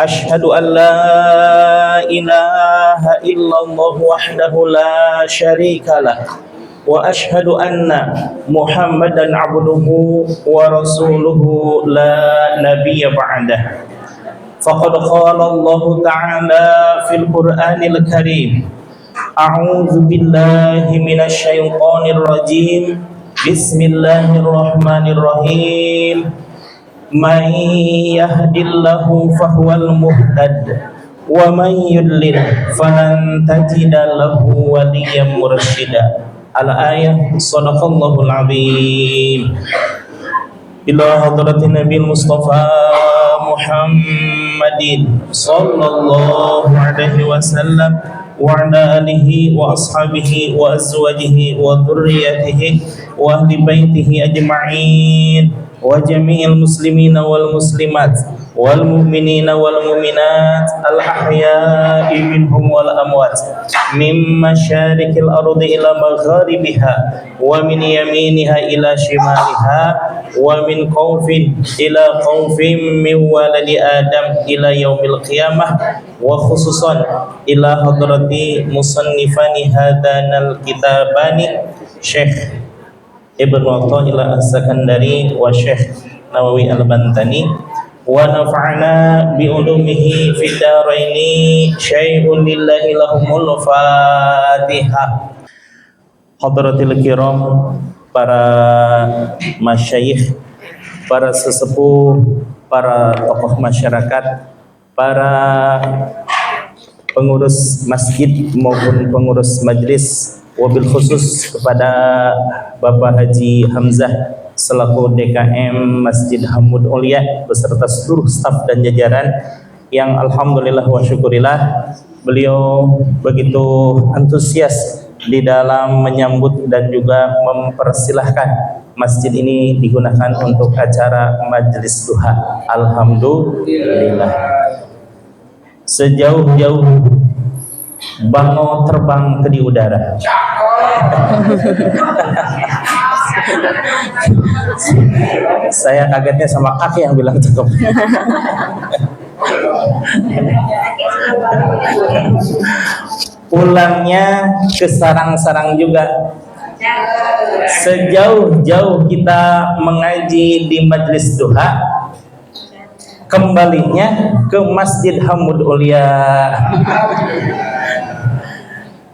أشهد أن لا إله إلا الله وحده لا شريك له وأشهد أن محمدا عبده ورسوله لا نبي بعده فقد قال الله تعالى في القرآن الكريم أعوذ بالله من الشيطان الرجيم بسم الله الرحمن الرحيم من يهد الله فهو المهتد ومن يضلل فلن تجد له وليا مرشدا. Al-ayah Sadaqallahul Azim. Ila hadratin Nabi Mustafa Muhammadin sallallahu alaihi wasallam wa ala alihi wa ashabihi wa azwajihi wa dhurriyyatihi wa ahli baitihi ajma'in wa jami'il muslimina wal muslimat wal mu'minina wal mu'minat al ahya'i minhum wal amwat min masyariqil ardi ila magharibiha wa min yaminiha ila shimaliha wa min khawfin ila khawfin min waladi adam ila yaumil qiyamah wa khususan ila hadrati musannifani hadanal kitabani Syekh Ibnu Athaillah As-Sakandari wa Syekh Nawawi Al-Bantani wa nafa'ana bi ulumihi fid dharaini syai'un lillahi lahumul Fatihah. Hadratil kiram, para masyayikh, para sesepuh, para tokoh masyarakat, para pengurus masjid maupun pengurus majlis, wabil khusus kepada Bapak Haji Hamzah selaku DKM Masjid Hamud Aulia beserta seluruh staf dan jajaran yang alhamdulillah wa syukurillah beliau begitu antusias di dalam menyambut dan juga mempersilahkan masjid ini digunakan untuk acara majelis duha. Alhamdulillah. Sejauh-jauh bango terbang ke di udara. Saya kagetnya sama kakek yang bilang cukup. Pulangnya ke sarang-sarang juga. Sejauh-jauh kita mengaji di majelis duha, kembalinya ke Masjid Hamud Aulia.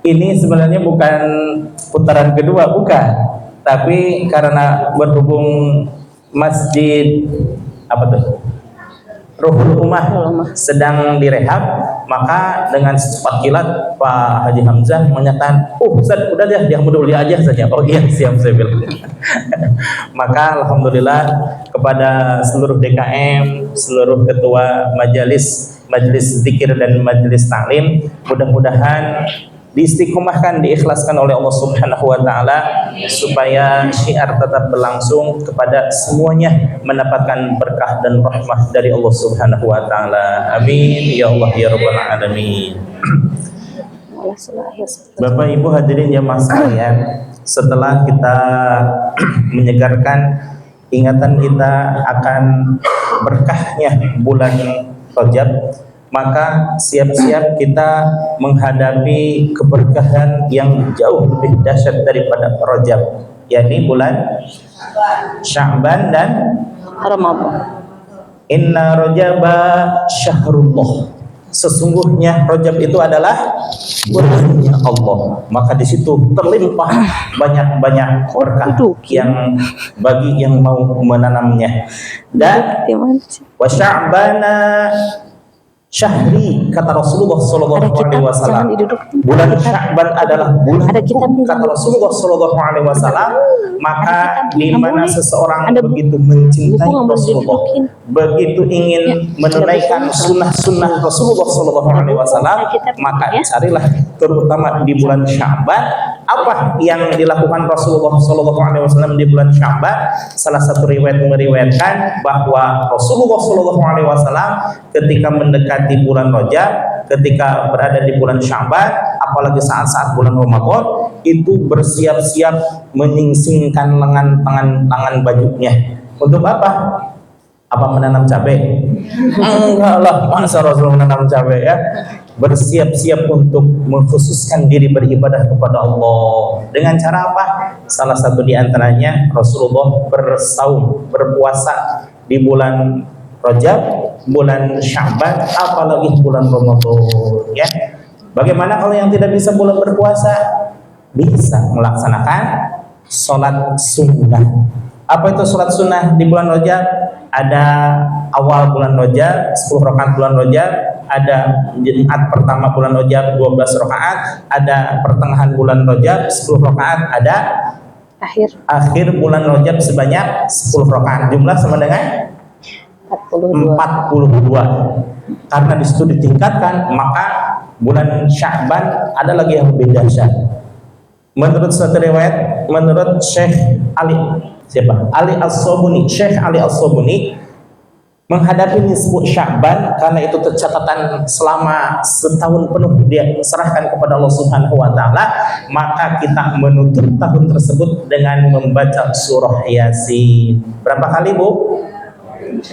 Ini sebenarnya bukan putaran kedua, bukan, tapi karena berhubung masjid Ruhul Ummah sedang direhab, maka dengan secepat kilat Pak Haji Hamzah menyatakan, Ustaz, udah deh, dia Hamud Aulia aja saja. Oh iya, siap, saya bilang. Maka alhamdulillah kepada seluruh DKM, seluruh ketua majelis zikir dan majelis taklim, mudah-mudahan diistiqomahkan, diikhlaskan oleh Allah Subhanahu wa taala supaya syiar tetap berlangsung kepada semuanya mendapatkan berkah dan rahmah dari Allah Subhanahu wa taala. Amin ya Allah ya rabbal alamin. Bapak Ibu hadirin jamaah sekalian, setelah kita menyegarkan ingatan kita akan berkahnya bulan Rajab, maka siap-siap kita menghadapi keberkahan yang jauh lebih dahsyat daripada Rajab, yakni bulan Sya'ban dan Ramadan. Inna Rajaba syahrullah. Sesungguhnya Rajab itu adalah bulannya Allah. Maka di situ terlimpah banyak-banyak berkah yang bagi yang mau menanamnya. Dan wa Sya'bana syahri, kata Rasulullah sallallahu alaihi wasallam. Bulan Sya'ban adalah bulan kata Rasulullah sallallahu alaihi wasallam. Maka di mana seseorang begitu mencintai Rasulullah, begitu ingin menunaikan sunnah-sunnah Rasulullah sallallahu alaihi wasallam, maka carilah terutama di bulan Sya'ban apa yang dilakukan Rasulullah sallallahu alaihi wasallam di bulan Sya'ban. Salah satu riwayat meriwayatkan bahwa Rasulullah sallallahu alaihi wasallam ketika mendekati bulan Rajab, ketika berada di bulan Sya'ban, apalagi saat-saat bulan Ramadan, itu bersiap-siap menyingsingkan lengan tangan bajunya. Untuk apa? Apa menanam cabai? Enggak lah, masa Rasul menanam cabai ya. Bersiap-siap untuk mengkhususkan diri beribadah kepada Allah. Dengan cara apa? Salah satu di antaranya Rasulullah bersaum, berpuasa di bulan Rajab, bulan Sya'ban, apalagi bulan Ramadan ya. Bagaimana kalau yang tidak bisa bulan berpuasa? Bisa melaksanakan sholat sunnah. Apa itu sholat sunnah di bulan Rajab? Ada awal bulan Rajab 10 rakaat bulan Rajab, ada Jumat pertama bulan Rajab 12 rakaat, ada pertengahan bulan Rajab 10 rakaat, ada akhir bulan Rajab sebanyak 10 rakaat. Jumlah sama dengan 42. Karena di situ ditingkatkan, maka bulan Sya'ban ada lagi yang lebih dahsyat. Menurut suatu riwayat, menurut Syekh Ali, siapa? Ali As-Sobuni, Syekh Ali As-Sobuni menghadapi nisfu Sya'ban, karena itu tercatatan selama setahun penuh dia serahkan kepada Allah Subhanahu wa taala, maka kita menutup tahun tersebut dengan membaca surah Yasin. Berapa kali, Bu?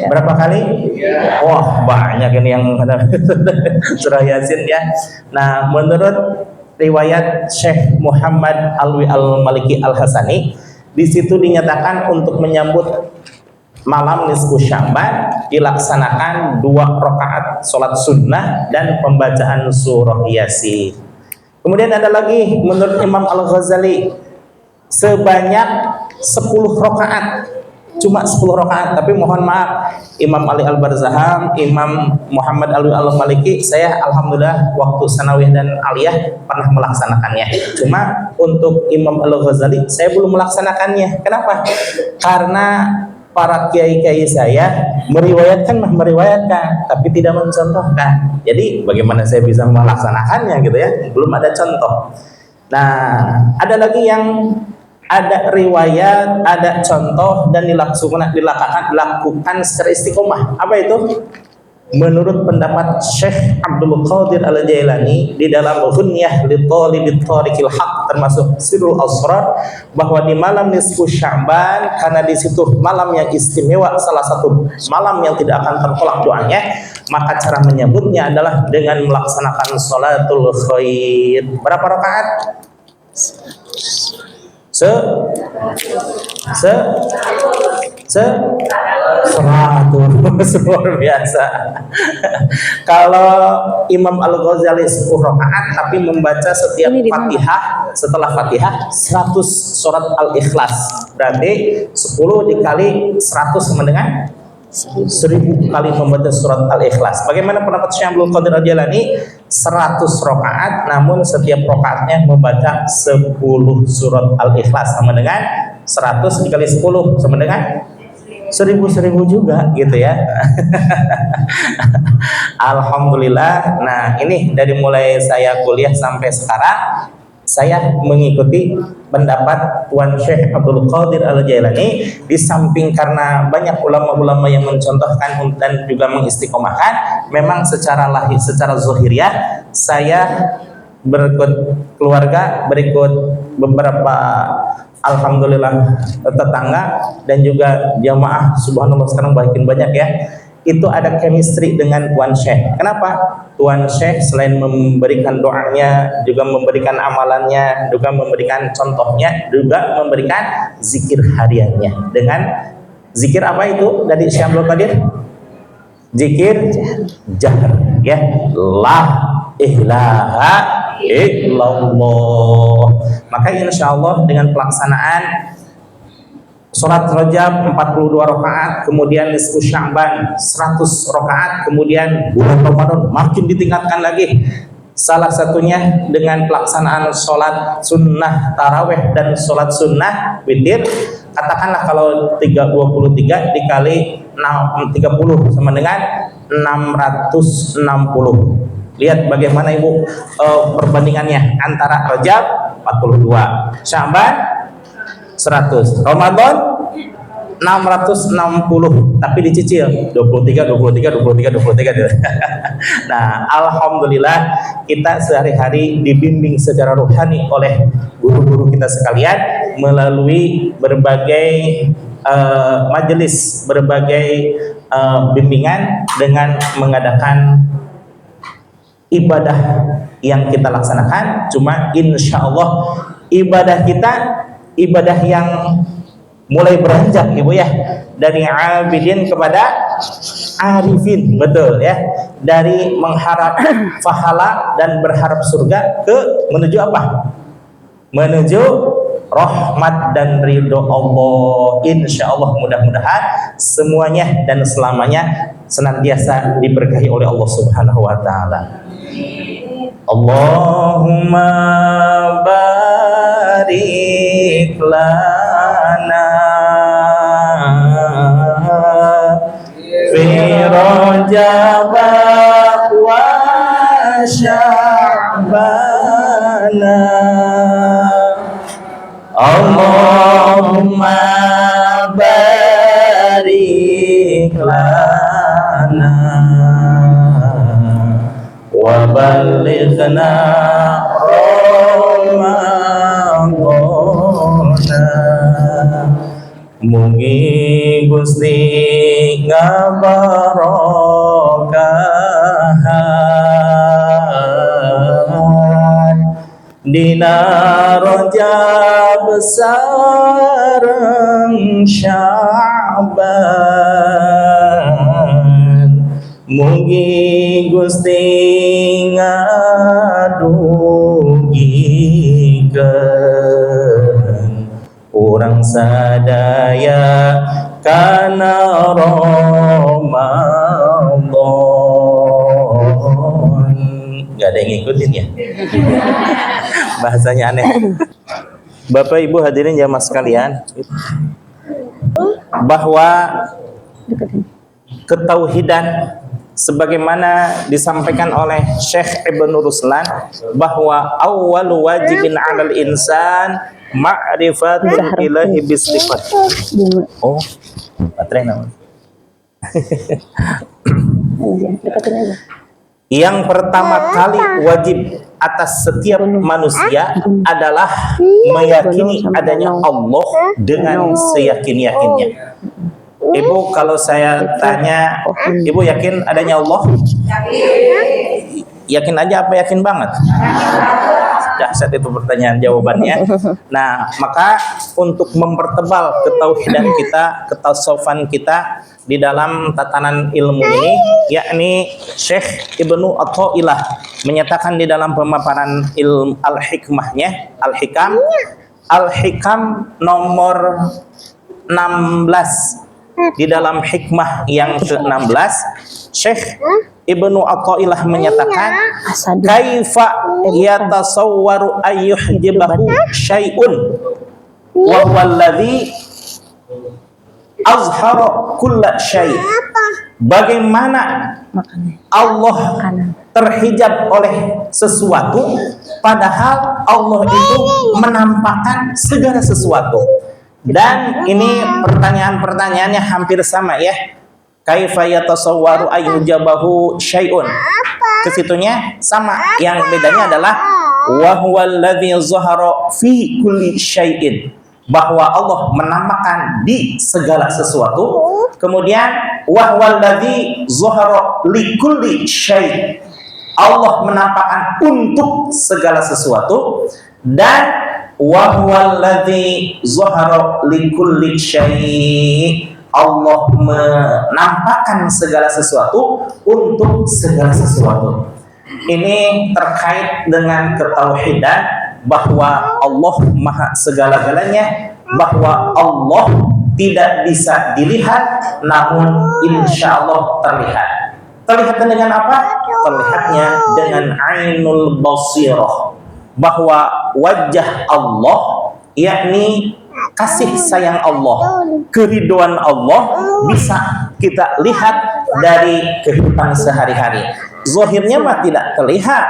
Berapa kali? Wah, banyak ini yang surah Yasin ya. Nah, menurut riwayat Syekh Muhammad Alwi Al-Maliki Al-Hasani, di situ dinyatakan untuk menyambut malam nisfu Sya'ban dilaksanakan 2 rakaat sholat sunnah dan pembacaan surah Yasin. Kemudian ada lagi menurut Imam Al-Ghazali sebanyak 10 rakaat. Cuma 10 rakaat, tapi mohon maaf Imam Ali Al-Barzaham, Imam Muhammad Alwi Al-Maliki, saya alhamdulillah waktu sanawiyah dan aliyah pernah melaksanakannya. Cuma untuk Imam Al-Ghazali saya belum melaksanakannya. Kenapa? Karena para kiai-kiai saya meriwayatkan, tapi tidak mencontohkan. Jadi bagaimana saya bisa melaksanakannya gitu ya? Belum ada contoh. Nah, ada lagi yang ada riwayat, ada contoh dan dilakukan secara istiqomah. Apa itu? Menurut pendapat Syekh Abdul Qadir Al-Jailani di dalam Ghunyah li Talibit Tariqil Haq termasuk Sirrul Asrar, bahwa di malam nisfu Sya'ban, karena di situ malam yang istimewa, salah satu malam yang tidak akan tertolak doanya, maka cara menyambutnya adalah dengan melaksanakan sholatul khair. Berapa rakaat? 100. Luar biasa. Kalau Imam Al-Ghazali 10 rakaat, tapi membaca setiap Fatihah, setelah Fatihah 100 surat Al-Ikhlas. Berarti 10 dikali 100 sama dengan 1000 kali membaca surat Al-Ikhlas. Bagaimana pendapat Syekh Abdul Qadir Al-Jailani? 100 rakaat, namun setiap rakaatnya membaca 10 surat Al-Ikhlas, sama dengan 100 dikali 10 sama dengan 1000 juga gitu ya. Alhamdulillah. Nah, ini dari mulai saya kuliah sampai sekarang saya mengikuti pendapat Tuan Syekh Abdul Qadir Al-Jailani, di samping karena banyak ulama-ulama yang mencontohkan dan juga mengistiqomahkan. Memang secara lahir, secara zahiriyah, saya berikut keluarga, berikut beberapa alhamdulillah tetangga dan juga jamaah, subhanallah sekarang makin banyak ya. Itu ada chemistry dengan Tuan Syekh. Kenapa? Tuan Syekh selain memberikan doanya, juga memberikan amalannya, juga memberikan contohnya, juga memberikan zikir hariannya. Dengan zikir apa itu dari Syekh Abdul Qadir? Zikir jahr ya. La ilaha illallah. Maka insyaallah dengan pelaksanaan sholat Rajab 42 rakaat, kemudian nisfu Sya'ban 100 rakaat, kemudian bulan Ramadan makin ditingkatkan lagi. Salah satunya dengan pelaksanaan sholat sunnah taraweh dan sholat sunnah witir. Katakanlah kalau 23 dikali 30 sama dengan 660. Lihat bagaimana Ibu perbandingannya antara Rajab 42, Sya'ban 100, Ramadan 660, tapi dicicil 23. Nah, alhamdulillah kita sehari-hari dibimbing secara rohani oleh guru-guru kita sekalian melalui berbagai majelis berbagai bimbingan dengan mengadakan ibadah yang kita laksanakan. Cuma insya Allah ibadah kita ibadah yang mulai beranjak Ibu ya, dari abidin kepada arifin, betul ya, dari mengharap pahala dan berharap surga ke menuju apa? Menuju rahmat dan ridho Allah. Insya Allah mudah-mudahan semuanya dan selamanya senantiasa diberkahi oleh Allah Subhanahu wa taala. Allahumma barik lana fi Rajab wa Sya'bana. Allahumma barik lana wa ballighna Ramadana. Mugi Gusti ngabarakahan dina Rajab sareng Sya'ban. Mugi Gusti ngadugikeun urang sadaya kana Ramadan. Gak ada yang ngikutin ya? Bahasanya aneh. Bapak Ibu hadirin jamaah sekalian, bahwa ketauhidan sebagaimana disampaikan oleh Syekh Ibnu Ruslan, bahwa awwalu wajibin 'alal insan ma'rifatul ilahi bisifat. Oh, baterai nama. Yang pertama kali wajib atas setiap manusia adalah meyakini adanya Allah dengan seyakin-yakinnya. Ibu, kalau saya tanya, Ibu yakin adanya Allah? Yakin aja apa yakin banget? Dahsyat itu pertanyaan jawabannya. Nah, maka untuk mempertebal ketauhidan kita, ketasawufan kita di dalam tatanan ilmu ini, yakni Syekh Ibnu Athaillah menyatakan di dalam pemaparan ilmu al-hikmahnya, al-hikam nomor 16. Di dalam hikmah yang ke-16, Syekh Ibnu Athaillah menyatakan, kaifa yatasawwaru ayyuhjibahu syai'un wa huwa alladhi azhara kulla syai'. Bagaimana Allah terhijab oleh sesuatu padahal Allah itu menampakkan segala sesuatu. Dan ini pertanyaan-pertanyaannya hampir sama ya. Kaifa yatasawwaru ayyujabahu syai'un. Kesitunya sama. Yang bedanya adalah wa huwal ladzi zahara fi kulli syai'in. Bahwa Allah menampakkan di segala sesuatu. Kemudian wa huwal ladzi zahara li kulli syai'. Allah menampakkan untuk segala sesuatu. Dan wa huwal ladzi zahara likulli syai'. Allah menampakkan segala sesuatu untuk segala sesuatu. Ini terkait dengan ketauhidan bahwa Allah Maha segala-galanya, bahwa Allah tidak bisa dilihat namun insya Allah terlihat. Terlihat dengan apa? Terlihatnya dengan ainul basirah, bahwa wajah Allah, yakni kasih sayang Allah, keridhaan Allah bisa kita lihat dari kehidupan sehari-hari. Zahirnya mah tidak terlihat,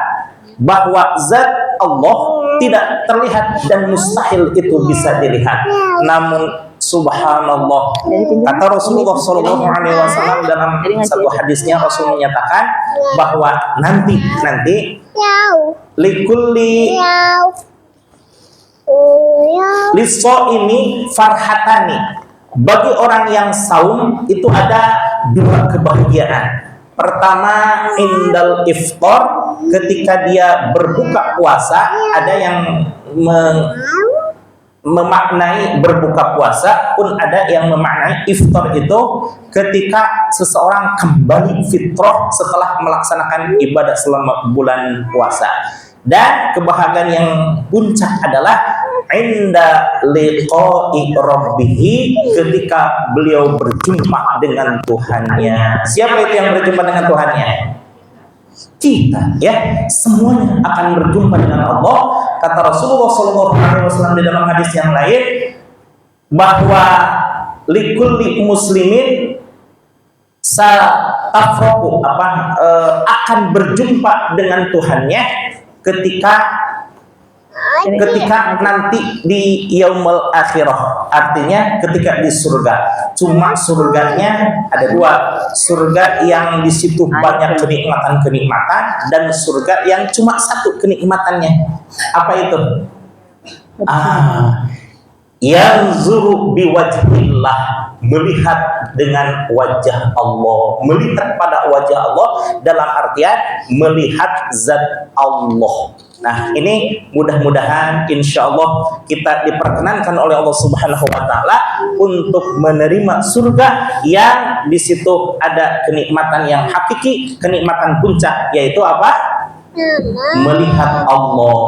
bahwa zat Allah tidak terlihat dan mustahil itu bisa dilihat. Namun subhanallah, kata Rasulullah SAW dalam satu hadisnya, Rasul menyatakan bahwa nanti likulli liso ini farhatani, Bagi orang yang saum itu ada dua kebahagiaan. Pertama, indal iftar, ketika dia berbuka puasa, ada yang memaknai berbuka puasa, pun ada yang memaknai iftar itu ketika seseorang kembali fitrah setelah melaksanakan ibadah selama bulan puasa. Dan kebahagiaan yang puncak adalah inda liqa'i rabbihi, ketika beliau berjumpa dengan Tuhannya. Siapa itu yang berjumpa dengan Tuhannya? Kita, ya, semuanya akan berjumpa dengan Allah. Kata Rasulullah SAW di dalam hadis yang lain bahwa likulli muslimin satafroku akan berjumpa dengan Tuhannya ketika nanti di yaumul akhirah, artinya ketika di surga. Cuma surganya ada dua, surga yang di situ banyak kenikmatan-kenikmatan, dan surga yang cuma satu kenikmatannya. Apa itu? Yanzuru biwajhillah, melihat dengan wajah Allah, melihat pada wajah Allah dalam artian melihat zat Allah. Nah, ini mudah-mudahan insya Allah kita diperkenankan oleh Allah Subhanahu wa Ta'ala untuk menerima surga yang di situ ada kenikmatan yang hakiki, kenikmatan puncak, yaitu apa? Melihat Allah.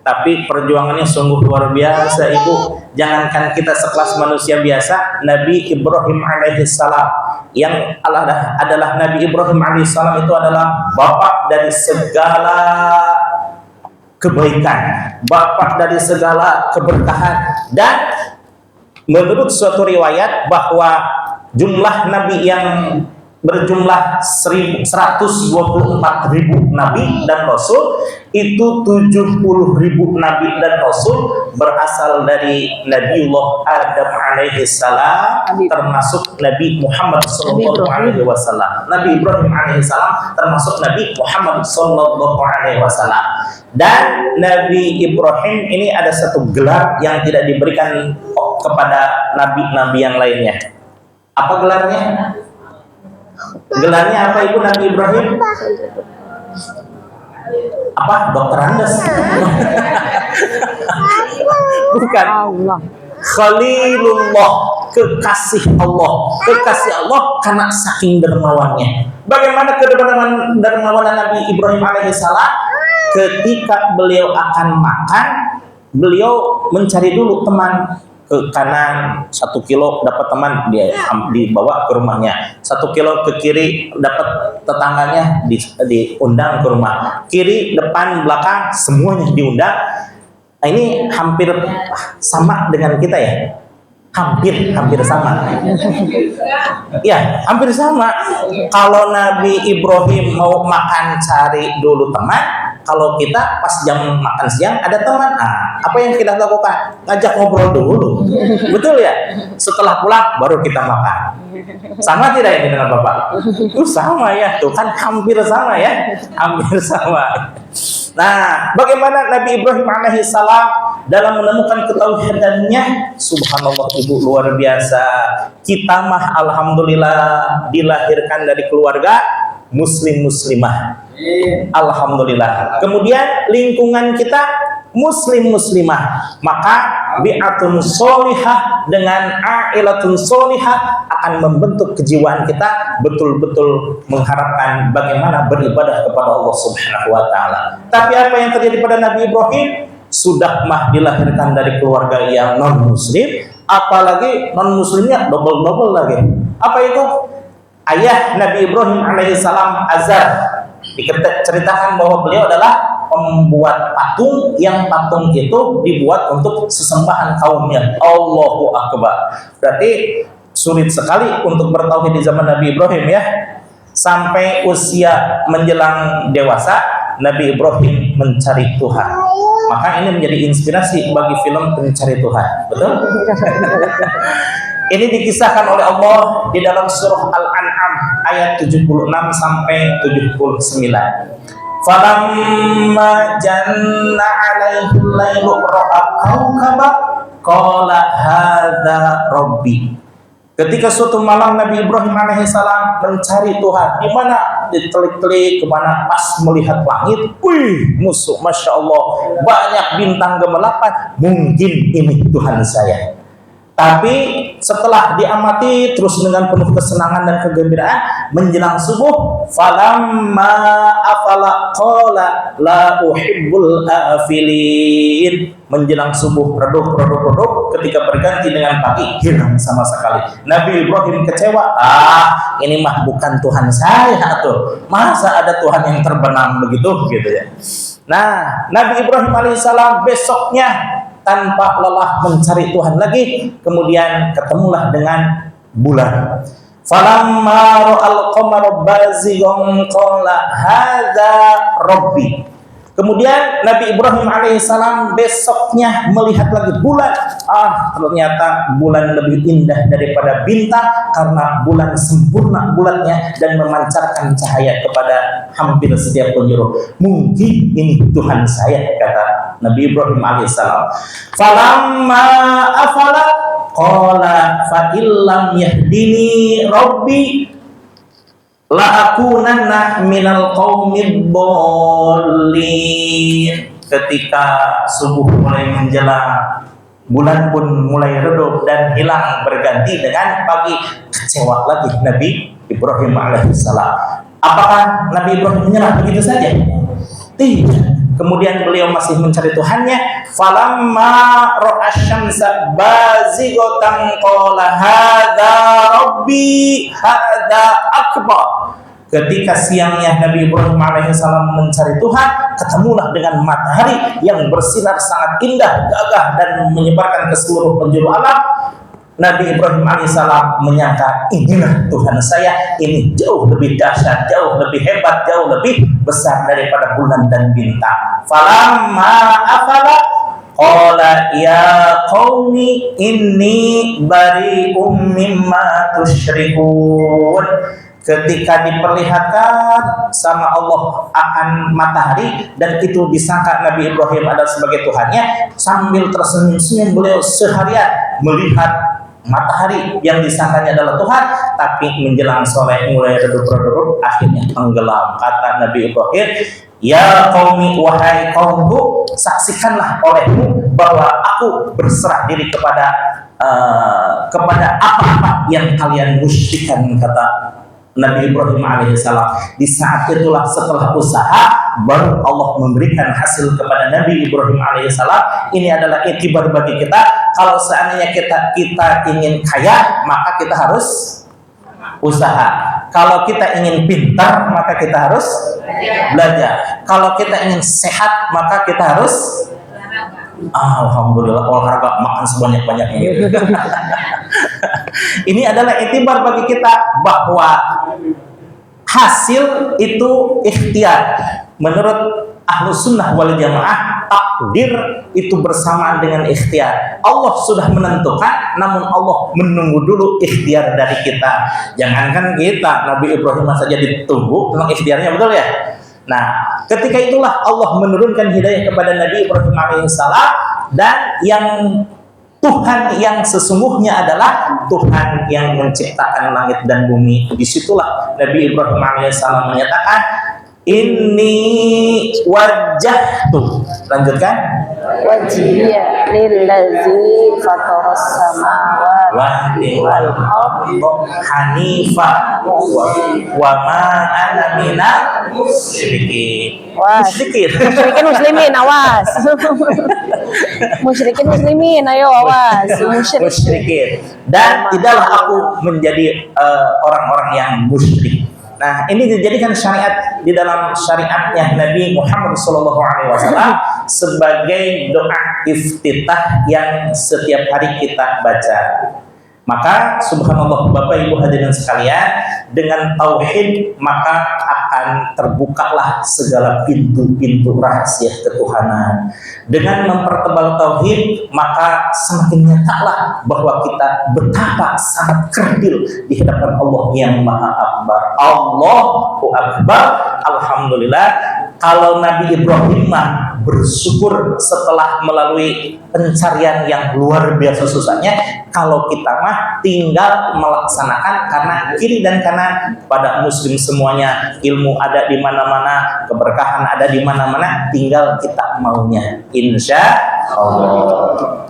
Tapi perjuangannya sungguh luar biasa, Ibu. Jangankan kita sekelas manusia biasa, Nabi Ibrahim alaihissalam yang adalah Nabi Ibrahim alaihissalam itu adalah bapak dari segala kebaikan, bapak dari segala keberkahan. Dan menurut suatu riwayat bahwa jumlah nabi yang berjumlah 124.000 nabi dan rasul, itu 70.000 nabi dan rasul berasal dari Nabiullah Adam alaihissalam, termasuk Nabi Muhammad sallallahu alaihi wasallam. Nabi Ibrahim alaihissalam termasuk Nabi Muhammad sallallahu alaihi wasallam. Dan Nabi Ibrahim ini ada satu gelar yang tidak diberikan kepada nabi-nabi yang lainnya. Apa gelarnya? Gelarnya apa, Ibu, Nabi Ibrahim? Apa? Dokter Andes? Bukan. Khalilullah, kekasih Allah. Kekasih Allah karena saking dermawannya. Bagaimana kedermawanan Nabi Ibrahim alaihissalam? Ketika beliau akan makan, beliau mencari dulu teman. Ke kanan 1 kilo dapat teman, dia dibawa ke rumahnya. 1 kilo ke kiri dapat tetangganya, diundang ke rumah. Kiri, depan, belakang semuanya diundang. Nah, ini hampir sama dengan kita ya. Hampir sama. Ya, hampir sama. Kalau Nabi Ibrahim mau makan cari dulu teman. Kalau kita pas jam makan siang ada teman, apa yang kita lakukan? Ngajak ngobrol dulu, betul ya? Setelah pulang baru kita makan. Sama tidak ini dengan Bapak? Sama ya, tuh kan hampir sama ya, hampir sama. Nah, bagaimana Nabi Ibrahim alaihissalam dalam menemukan ketauhidannya? Subhanallah, Ibu, luar biasa. Kita mah alhamdulillah dilahirkan dari keluarga muslim-muslimah. Alhamdulillah. Kemudian lingkungan kita muslim-muslimah, maka bi'atun sholihah dengan a'ilatun sholihah akan membentuk kejiwaan kita betul-betul mengharapkan bagaimana beribadah kepada Allah Subhanahu wa Ta'ala. Tapi apa yang terjadi pada Nabi Ibrahim? Sudah mah dilahirkan dari keluarga yang non-muslim, apalagi non-muslimnya double-double lagi. Apa itu? Ayah Nabi Ibrahim alaihissalam, Azar, diceritakan bahwa beliau adalah pembuat patung, yang patung itu dibuat untuk sesembahan kaumnya. Allahu Akbar. Berarti sulit sekali untuk bertauhid di zaman Nabi Ibrahim ya. Sampai usia menjelang dewasa, Nabi Ibrahim mencari Tuhan. Maka ini menjadi inspirasi bagi film Pencari Tuhan. Betul? Ini dikisahkan oleh Allah di dalam surah Al-An'am ayat 76 sampai 79. Falamma janna 'alaihil lailu ra'a kaukaba qala hadza rabbi. Ketika suatu malam Nabi Ibrahim alaihissalam mencari Tuhan, di mana ditelik-telik kemana, pas melihat langit, wih, musuh, masya Allah, banyak bintang gemerlapan, mungkin ini Tuhan saya. Tapi setelah diamati terus dengan penuh kesenangan dan kegembiraan, menjelang subuh, falamma afala qala la uhibbul afilin. Menjelang subuh redup ketika berganti dengan pagi, hilang sama sekali. Nabi Ibrahim kecewa, ini mah bukan Tuhan saya tuh. Masa ada Tuhan yang terbenam begitu gitu ya. Nah, Nabi Ibrahim alaihissalam besoknya tanpa lelah mencari Tuhan lagi, kemudian ketemulah dengan bulan. Falamma ra'al qamara bazighan qala hadza rabbi. Kemudian Nabi Ibrahim alaihissalam besoknya melihat lagi bulan. Ternyata bulan lebih indah daripada bintang, karena bulan sempurna bulatnya dan memancarkan cahaya kepada hampir setiap penjuru. Mungkin ini Tuhan saya, kata Nabi Ibrahim alaihissalam. Falamma afala qala fa illam yahdini rabbi la akunanna minal qaumid dhalin. Ketika subuh mulai menjelang, bulan pun mulai redup dan hilang berganti dengan pagi, kecewa lagi Nabi Ibrahim alaihissalam. Apakah Nabi Ibrahim menyerah begitu saja? Tidak. Kemudian beliau masih mencari Tuhannya. Falamma ra'a syamsa bazighatan qala hadza rabbi hadza akbar. Ketika siangnya Nabi Ibrahim alaihissalam mencari Tuhan, ketemulah dengan matahari yang bersinar sangat indah, gagah dan menyebarkan ke seluruh penjuru alam. Nabi Ibrahim alaihissalam menyangka inilah Tuhan saya, ini jauh lebih dahsyat, jauh lebih hebat, jauh lebih besar daripada bulan dan bintang. Falamma afala qala ya qaumi inni bari'um mimma tusyrikun. Ketika diperlihatkan sama Allah akan matahari dan itu disangka Nabi Ibrahim adalah sebagai Tuhannya, sambil tersenyum-senyum beliau seharian melihat matahari yang disangkanya adalah Tuhan, tapi menjelang sore mulai redup, akhirnya tenggelam. Kata Nabi Ibrahim, ya qaumi, wahai kaumku, saksikanlah olehmu bahwa aku berserah diri kepada apa-apa yang kalian musyrikan, kata Nabi Ibrahim alaihissalam. Di saat itulah setelah usaha baru Allah memberikan hasil kepada Nabi Ibrahim alaihissalam. Ini adalah iktibar bagi kita. Kalau seandainya kita ingin kaya, maka kita harus usaha. Kalau kita ingin pintar, maka kita harus belajar. Kalau kita ingin sehat, maka kita harus alhamdulillah olahraga, makan sebanyak-banyaknya. Ini adalah iktibar bagi kita bahwa hasil itu ikhtiar. Menurut Ahlus Sunnah wal Jamaah, takdir itu bersamaan dengan ikhtiar. Allah sudah menentukan, namun Allah menunggu dulu ikhtiar dari kita. Jangankan kita, Nabi Ibrahim saja ditunggu tentang ikhtiarnya, betul ya? Nah, ketika itulah Allah menurunkan hidayah kepada Nabi Ibrahim alaihissalam, dan yang Tuhan yang sesungguhnya adalah Tuhan yang menciptakan langit dan bumi. Disitulah Nabi Ibrahim alaihissalam menyatakan, inni wajjahtu. Lanjutkan. Wajhiya lillazi fataras samawati wal ardi hanifa wa ma ana minal musyrikin. Musyrikin muslimin, awas. Musyrikin muslimin, ayo awas. Musyrikin. Dan tidaklah aku menjadi orang-orang yang musyrik. Nah, ini dijadikan syariat di dalam syariatnya Nabi Muhammad SAW sebagai doa iftitah yang setiap hari kita baca. Maka subhanallah, Bapak Ibu hadirin sekalian, dengan tauhid maka akan terbukalah segala pintu-pintu rahasia ketuhanan. Dengan mempertebal tauhid maka semakin nyatalah bahwa kita betapa sangat kerdil di hadapan Allah yang Maha Akbar. Allahu Akbar. Alhamdulillah. Kalau Nabi Ibrahim bersyukur setelah melalui pencarian yang luar biasa susahnya. Kalau kita mah tinggal melaksanakan karena kiri dan kanan pada muslim semuanya, ilmu ada di mana-mana, keberkahan ada di mana-mana, tinggal kita maunya, insya Allah.